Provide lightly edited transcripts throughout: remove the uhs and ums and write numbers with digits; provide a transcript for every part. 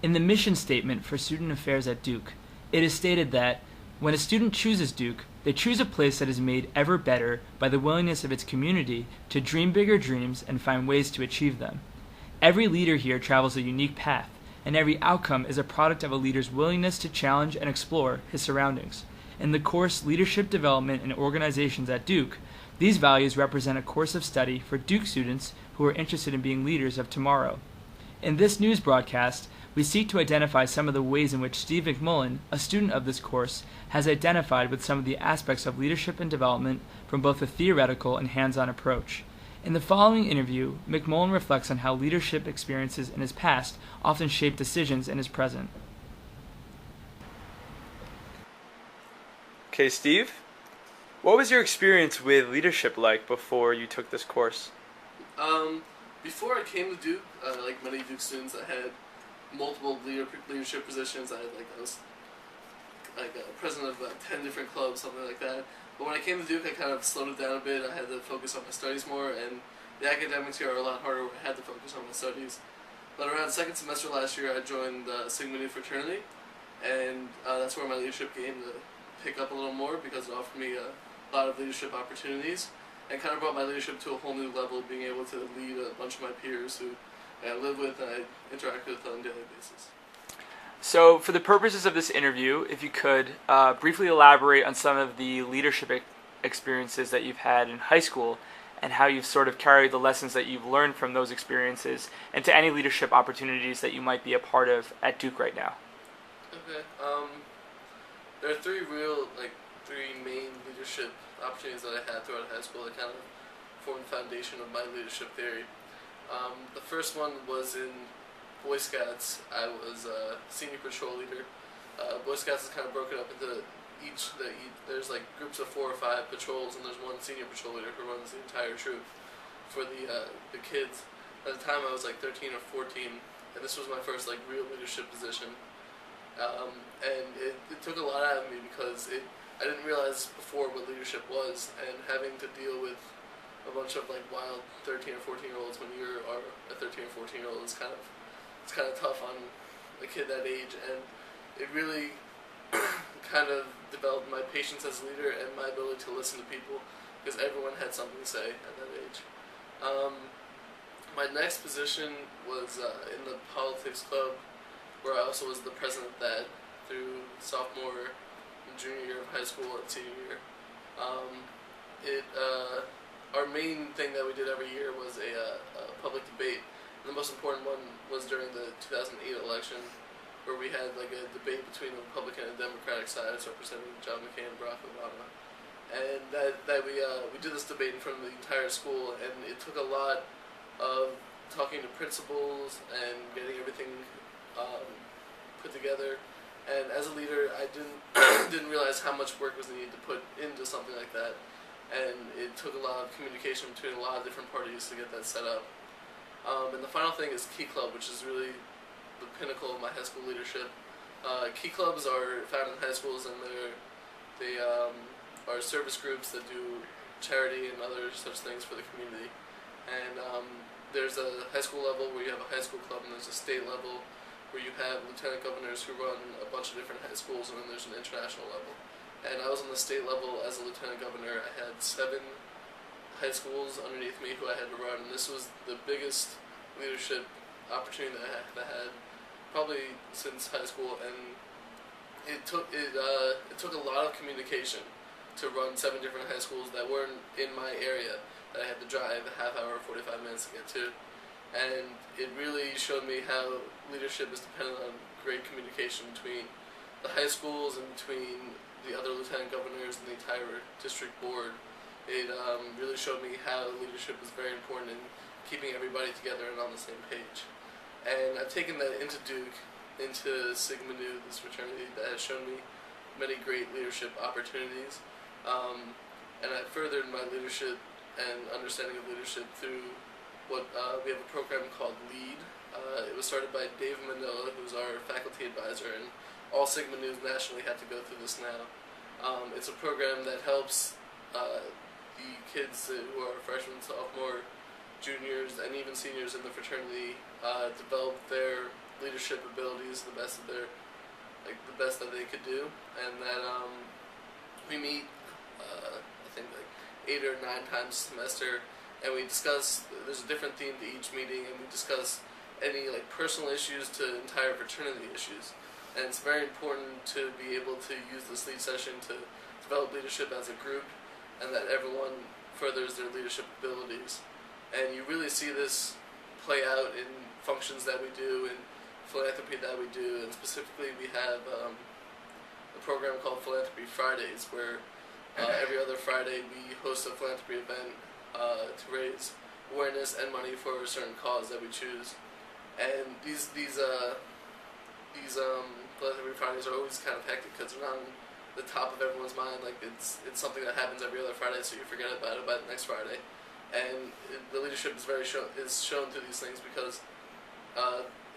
In the mission statement for student affairs at Duke, it is stated that when a student chooses Duke, they choose a place that is made ever better by the willingness of its community to dream bigger dreams and find ways to achieve them. Every leader here travels a unique path, and every outcome is a product of a leader's willingness to challenge and explore his surroundings. In the course Leadership Development in Organizations at Duke, these values represent a course of study for Duke students who are interested in being leaders of tomorrow. In this news broadcast, we seek to identify some of the ways in which Steve McMullen, a student of this course, has identified with some of the aspects of leadership and development from both a theoretical and hands-on approach. In the following interview, McMullen reflects on how leadership experiences in his past often shape decisions in his present. Okay, Steve, what was your experience with leadership like before you took this course? Before I came to Duke, like many Duke students, I had multiple leadership positions. I was president of 10 different clubs, something like that. But when I came to Duke, I kind of slowed it down a bit. I had to focus on my studies more, and the academics here are a lot harder. I had to focus on my studies. But around second semester last year, I joined Sigma Nu fraternity, and that's where my leadership game to pick up a little more because it offered me a lot of leadership opportunities and kind of brought my leadership to a whole new level, being able to lead a bunch of my peers who I live with and I interact with on a daily basis. So, for the purposes of this interview, if you could briefly elaborate on some of the leadership experiences that you've had in high school and how you've sort of carried the lessons that you've learned from those experiences into any leadership opportunities that you might be a part of at Duke right now. Okay. There are three main leadership opportunities that I had throughout high school that kind of formed the foundation of my leadership theory. The first one was in Boy Scouts. I was a senior patrol leader. Boy Scouts is kind of broken up into there's like groups of 4 or 5 patrols, and there's one senior patrol leader who runs the entire troop for the kids. At the time, I was like 13 or 14, and this was my first like real leadership position. And it took a lot out of me because I didn't realize before what leadership was, and having to deal with a bunch of like wild 13 or 14-year-olds when you are a 13 or 14-year-old is kind of tough on a kid that age, and it really kind of developed my patience as a leader and my ability to listen to people because everyone had something to say at that age. My next position was in the politics club, where I also was the president of that through sophomore and junior year of high school and senior year. Our main thing that we did every year was a public debate. And the most important one was during the 2008 election, where we had like a debate between the Republican and Democratic sides representing John McCain and Barack Obama. And we did this debate in front of the entire school, and it took a lot of talking to principals and getting everything put together. And as a leader, I didn't realize how much work was needed to put into something like that. And it took a lot of communication between a lot of different parties to get that set up. And the final thing is Key Club, which is really the pinnacle of my high school leadership. Key Clubs are found in high schools, and they are service groups that do charity and other such things for the community. And there's a high school level where you have a high school club, and there's a state level where you have lieutenant governors who run a bunch of different high schools, and then there's an international level. And I was on the state level as a lieutenant governor. I had 7 high schools underneath me who I had to run, and this was the biggest leadership opportunity that I had probably since high school. And it took a lot of communication to run 7 different high schools that weren't in my area, that I had to drive a half hour, 45 minutes to get to. And it really showed me how leadership is dependent on great communication between the high schools and between the other lieutenant governors and the entire district board. It really showed me how leadership is very important in keeping everybody together and on the same page. And I've taken that into Duke, into Sigma Nu, this fraternity that has shown me many great leadership opportunities. And I furthered my leadership and understanding of leadership through what we have a program called LEAD. It was started by Dave Manila, who's our faculty advisor, and all Sigma Nus nationally have to go through this now. It's a program that helps the kids who are freshmen, sophomore, juniors, and even seniors in the fraternity develop their leadership abilities the best of their the best that they could do, and that we meet I think like 8 or 9 times a semester, and we discuss. There's a different theme to each meeting, and we discuss any like personal issues to entire fraternity issues. And it's very important to be able to use this lead session to develop leadership as a group, and that everyone furthers their leadership abilities. And you really see this play out in functions that we do, in philanthropy that we do, and specifically we have a program called Philanthropy Fridays, where every other Friday we host a philanthropy event to raise awareness and money for a certain cause that we choose. And these philanthropy Fridays are always kind of hectic because they're not on the top of everyone's mind. Like it's something that happens every other Friday, so you forget about it by the next Friday. And the leadership is shown through these things because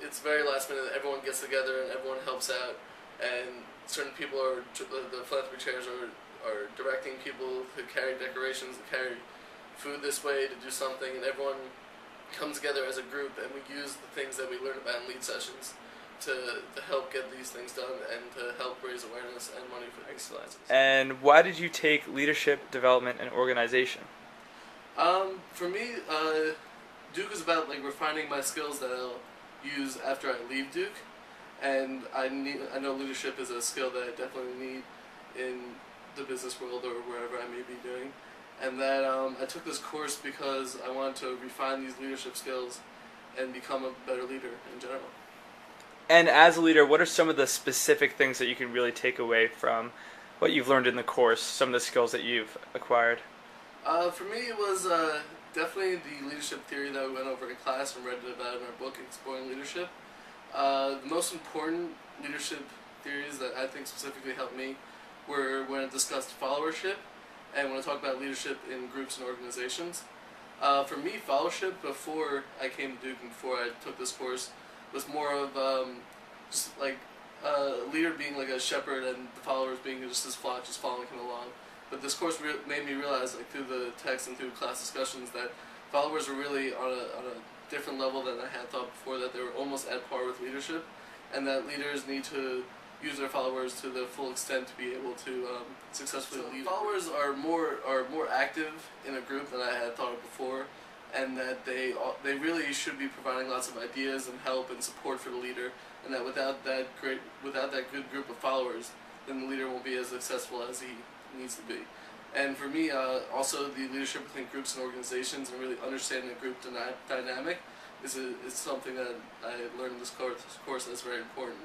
it's very last minute. Everyone gets together and everyone helps out, and certain people are the philanthropy chairs are directing people to carry decorations, to carry food this way, to do something, and everyone comes together as a group, and we use the things that we learn about in lead sessions to help get these things done and to help raise awareness and money for these causes. And why did you take leadership development and organization? For me, Duke is about like refining my skills that I'll use after I leave Duke, and I know leadership is a skill that I definitely need in the business world or wherever I may be doing, and that I took this course because I wanted to refine these leadership skills and become a better leader in general. And as a leader, what are some of the specific things that you can really take away from what you've learned in the course, some of the skills that you've acquired? For me, it was definitely the leadership theory that we went over in class and read about in our book, Exploring Leadership. The most important leadership theories that I think specifically helped me were when I discussed followership and when I talked about leadership in groups and organizations. For me, followership before I came to Duke and before I took this course was more of just like a leader being like a shepherd and the followers being just his flock, just following him along. But this course made me realize, like through the text and through class discussions, that followers were really on a different level than I had thought before. That they were almost at par with leadership, and that leaders need to use their followers to the full extent to be able to successfully lead. Followers are more active in a group than I had thought of before, and that they really should be providing lots of ideas and help and support for the leader, and that without that good group of followers, then the leader won't be as successful as he needs to be. And for me, also the leadership within groups and organizations and really understanding the group dynamic is something that I learned in this course that's very important.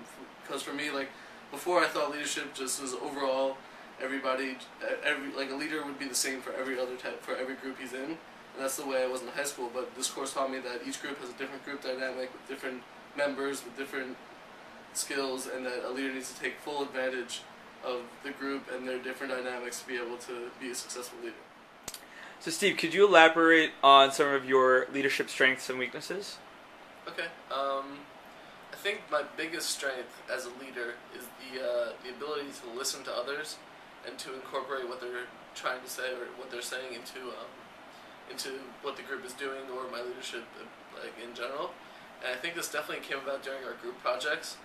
Because for me, like before, I thought leadership just was overall everybody, like a leader would be the same for every group he's in, and that's the way I was in high school. But this course taught me that each group has a different group dynamic with different members with different skills, and that a leader needs to take full advantage of the group and their different dynamics to be able to be a successful leader. So Steve, could you elaborate on some of your leadership strengths and weaknesses? Okay. I think my biggest strength as a leader is the ability to listen to others and to incorporate what they're trying to say or what they're saying into what the group is doing or my leadership like in general. And I think this definitely came about during our group projects.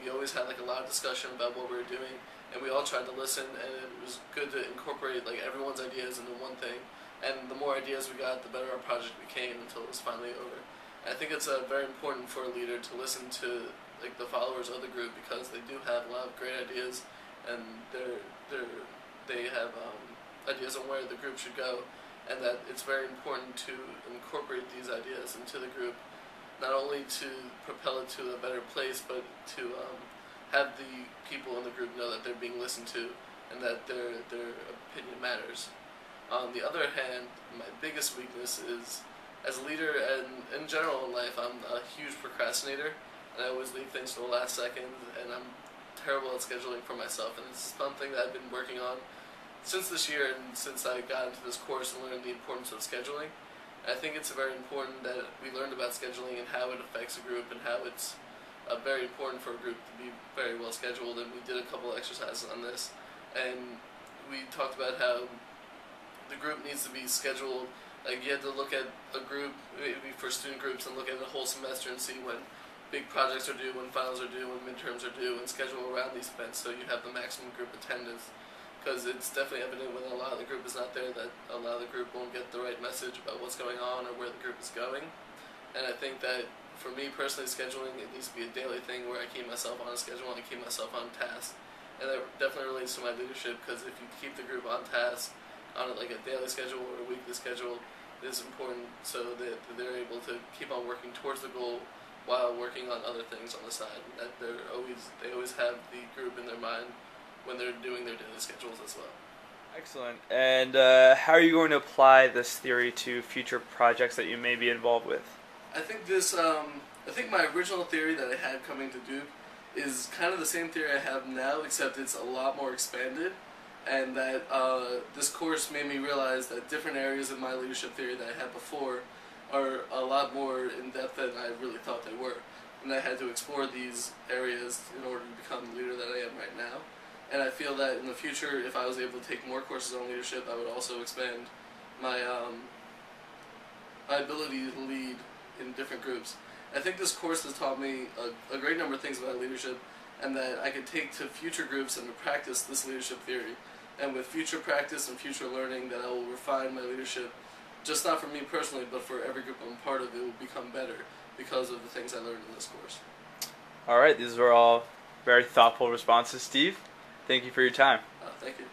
We always had like a lot of discussion about what we were doing, and we all tried to listen, and it was good to incorporate like everyone's ideas into one thing. And the more ideas we got, the better our project became until it was finally over. And I think it's very important for a leader to listen to like the followers of the group because they do have a lot of great ideas, and they have ideas on where the group should go, and that it's very important to incorporate these ideas into the group. Not only to propel it to a better place, but to have the people in the group know that they're being listened to and that their opinion matters. On the other hand, my biggest weakness is, as a leader and in general in life, I'm a huge procrastinator, and I always leave things to the last second, and I'm terrible at scheduling for myself, and it's something that I've been working on since this year and since I got into this course and learned the importance of scheduling. I think it's very important that we learned about scheduling and how it affects a group and how it's very important for a group to be very well scheduled, and we did a couple exercises on this, and we talked about how the group needs to be scheduled. Like you had to look at a group, maybe for student groups, and look at the whole semester and see when big projects are due, when finals are due, when midterms are due, and schedule around these events so you have the maximum group attendance. Because it's definitely evident when a lot of the group is not there that a lot of the group won't get the right message about what's going on or where the group is going. And I think that for me personally, scheduling, it needs to be a daily thing where I keep myself on a schedule and I keep myself on task. And that definitely relates to my leadership, because if you keep the group on task, on like a daily schedule or a weekly schedule, it is important so that they're able to keep on working towards the goal while working on other things on the side. That they always have the group in their mind when they're doing their daily schedules as well. Excellent. And how are you going to apply this theory to future projects that you may be involved with? I think my original theory that I had coming to Duke is kind of the same theory I have now, except it's a lot more expanded, and that this course made me realize that different areas of my leadership theory that I had before are a lot more in depth than I really thought they were, and I had to explore these areas in order to become the leader that I am right now. And I feel that in the future, if I was able to take more courses on leadership, I would also expand my my ability to lead in different groups. I think this course has taught me a great number of things about leadership, and that I could take to future groups and to practice this leadership theory. And with future practice and future learning, that I will refine my leadership, just not for me personally, but for every group I'm part of. It will become better because of the things I learned in this course. All right, these were all very thoughtful responses, Steve. Thank you for your time. Thank you.